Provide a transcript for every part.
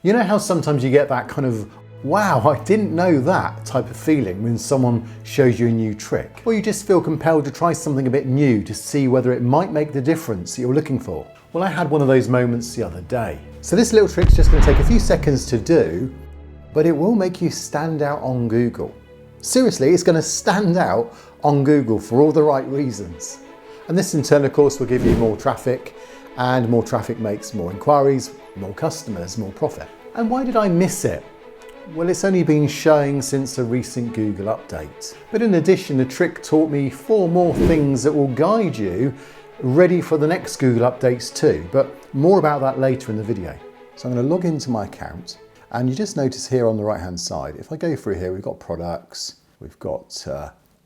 You know how sometimes you get that kind of, wow, I didn't know that type of feeling when someone shows you a new trick? Or you just feel compelled to try something a bit new to see whether it might make the difference that you're looking for. Well, I had one of those moments the other day. So this little trick's just going to take a few seconds to do, but it will make you stand out on Google. Seriously, it's going to stand out on Google for all the right reasons. And this in turn, of course, will give you more traffic, and more traffic makes more inquiries, more customers, more profit. And why did I miss it? Well, it's only been showing since a recent Google update. But in addition, the trick taught me 4 more things that will guide you ready for the next Google updates too, but more about that later in the video. So I'm going to log into my account, and you just notice here on the right hand side, if I go through here, we've got products, we've got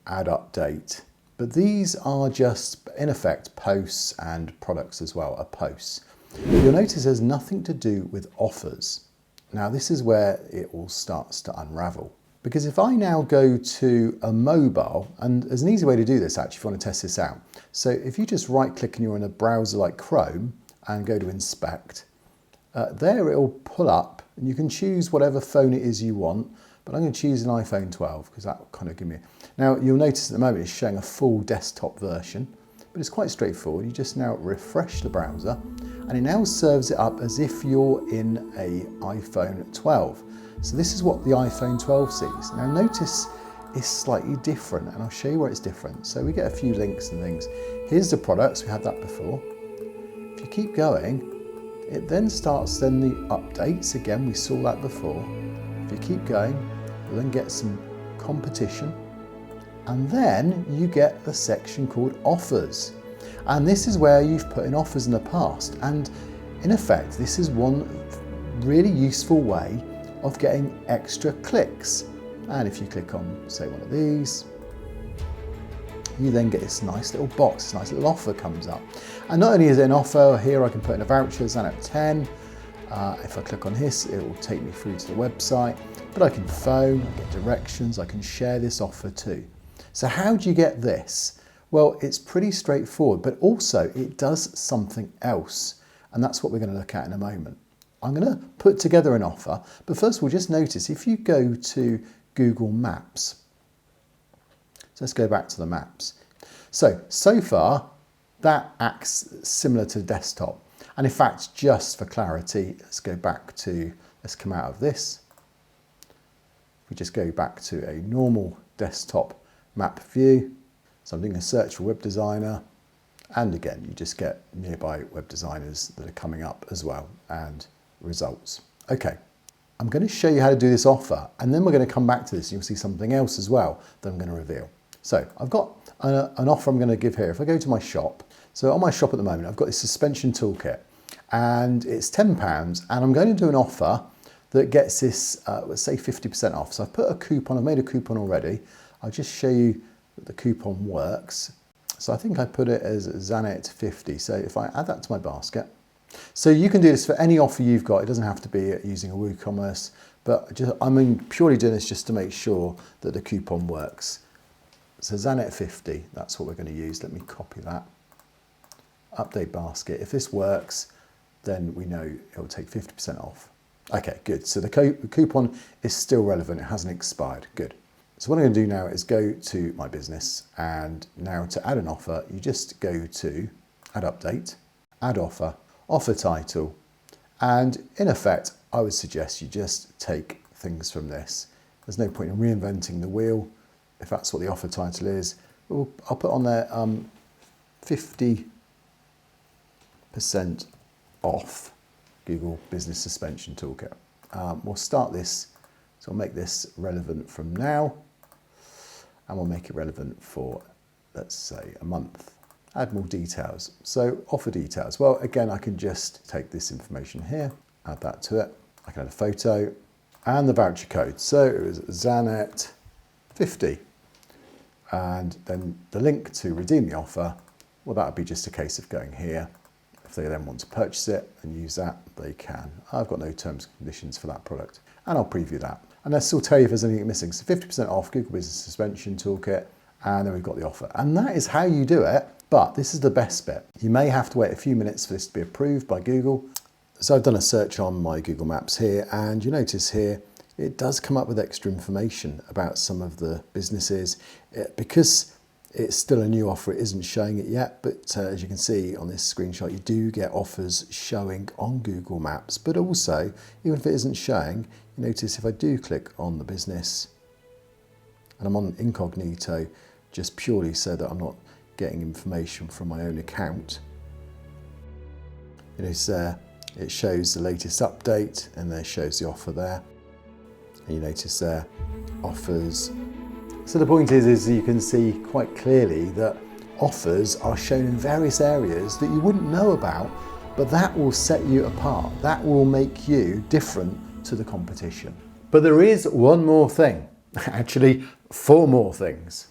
add update, but these are just in effect posts and products as well, are posts. You'll notice there's nothing to do with offers. Now this is where it all starts to unravel. Because if I now go to a mobile, and there's an easy way to do this actually if you want to test this out. So if you just right click and you're in a browser like Chrome and go to inspect, there it'll pull up and you can choose whatever phone it is you want, but I'm going to choose an iPhone 12 because that will kind of give me. Now you'll notice at the moment it's showing a full desktop version, but it's quite straightforward. You just now refresh the browser and it now serves it up as if you're in a iPhone 12. So this is what the iPhone 12 sees. Now notice it's slightly different, and I'll show you where it's different. So we get a few links and things. Here's the products, we had that before. If you keep going, it then starts the updates. Again, we saw that before. If you keep going, you'll then get some competition. And then you get a section called offers. And this is where you've put in offers in the past. And in effect, this is one really useful way of getting extra clicks. And if you click on, say, one of these, you then get this nice little box, this nice little offer comes up. And not only is it an offer, here I can put in a voucher, Zanet 10. If I click on this, it will take me through to the website, but I can phone, I get directions, I can share this offer too. So how do you get this? Well, it's pretty straightforward, but also it does something else. And that's what we're going to look at in a moment. I'm going to put together an offer, but first of all, just notice if you go to Google Maps. So let's go back to the maps. So far, that acts similar to desktop. And in fact, just for clarity, let's go back to, let's come out of this. We just go back to a normal desktop map view. So I'm doing a search for web designer. And again, you just get nearby web designers that are coming up as well, and results. Okay, I'm going to show you how to do this offer, and then we're going to come back to this and you'll see something else as well that I'm going to reveal. So I've got an offer I'm going to give here. If I go to my shop, so on my shop at the moment, I've got this suspension toolkit and it's £10, and I'm going to do an offer that gets this, let's say 50% off. So I've put a coupon, I've made a coupon already. I'll just show you that the coupon works. So I think I put it as Zanet 50. So if I add that to my basket, so you can do this for any offer you've got. It doesn't have to be using a WooCommerce, but I'm purely doing this just to make sure that the coupon works. So Zanet 50, that's what we're going to use. Let me copy that. Update basket. If this works, then we know it'll take 50% off. Okay, good. So the coupon is still relevant. It hasn't expired. Good. So what I'm going to do now is go to my business, and now to add an offer, you just go to add update, add offer, offer title, and in effect, I would suggest you just take things from this. There's no point in reinventing the wheel. If that's what the offer title is, I'll put on there 50% off Google Business Suspension Toolkit. We'll start this, so we'll make this relevant from now, and we'll make it relevant for, let's say, a month. Add more details. So offer details. Well, again, I can just take this information here, add that to it. I can add a photo and the voucher code. So it was Zanet 50. And then the link to redeem the offer, well, that would be just a case of going here. If they then want to purchase it and use that, they can. I've got no terms and conditions for that product, and I'll preview that. And let's still tell you if there's anything missing. So 50% off Google Business Suspension Toolkit, and then we've got the offer. And that is how you do it, but this is the best bit. You may have to wait a few minutes for this to be approved by Google. So I've done a search on my Google Maps here, and you notice here it does come up with extra information about some of the businesses. Because it's still a new offer, it isn't showing it yet, but as you can see on this screenshot, you do get offers showing on Google Maps. But also, even if it isn't showing, you notice if I do click on the business, and I'm on incognito, just purely so that I'm not getting information from my own account. You notice there, it shows the latest update, and there shows the offer there. And you notice there, offers. So the point is you can see quite clearly that offers are shown in various areas that you wouldn't know about, but that will set you apart. That will make you different to the competition. But there is one more thing, actually 4 more things.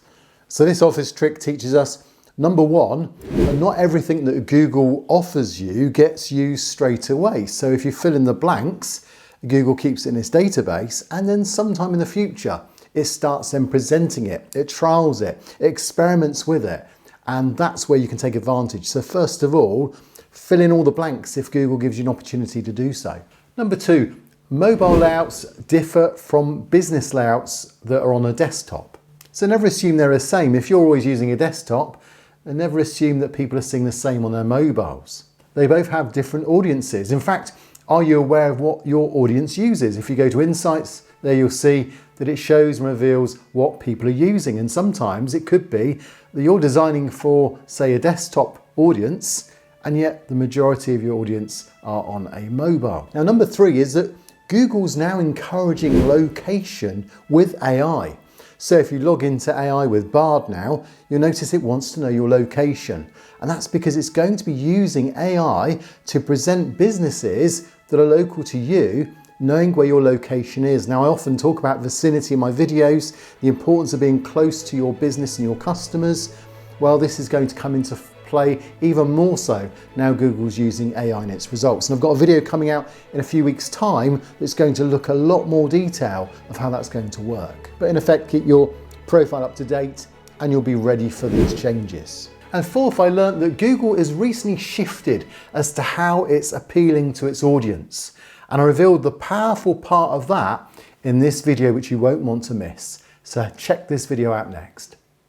So this office trick teaches us, number 1, not everything that Google offers you gets used straight away. So if you fill in the blanks, Google keeps it in its database, and then sometime in the future, it starts then presenting it, it trials it, it experiments with it, and that's where you can take advantage. So first of all, fill in all the blanks if Google gives you an opportunity to do so. Number 2, mobile layouts differ from business layouts that are on a desktop. So never assume they're the same. If you're always using a desktop, then never assume that people are seeing the same on their mobiles. They both have different audiences. In fact, are you aware of what your audience uses? If you go to Insights, there you'll see that it shows and reveals what people are using. And sometimes it could be that you're designing for, say, a desktop audience, and yet the majority of your audience are on a mobile. Now, number 3 is that Google's now encouraging location with AI. So if you log into AI with Bard now, you'll notice it wants to know your location. And that's because it's going to be using AI to present businesses that are local to you, knowing where your location is. Now, I often talk about vicinity in my videos, the importance of being close to your business and your customers. Well, this is going to come into play even more so now Google's using AI in its results. And I've got a video coming out in a few weeks' time that's going to look a lot more detail of how that's going to work. But in effect, keep your profile up to date and you'll be ready for these changes. And 4th, I learned that Google has recently shifted as to how it's appealing to its audience. And I revealed the powerful part of that in this video, which you won't want to miss. So check this video out next.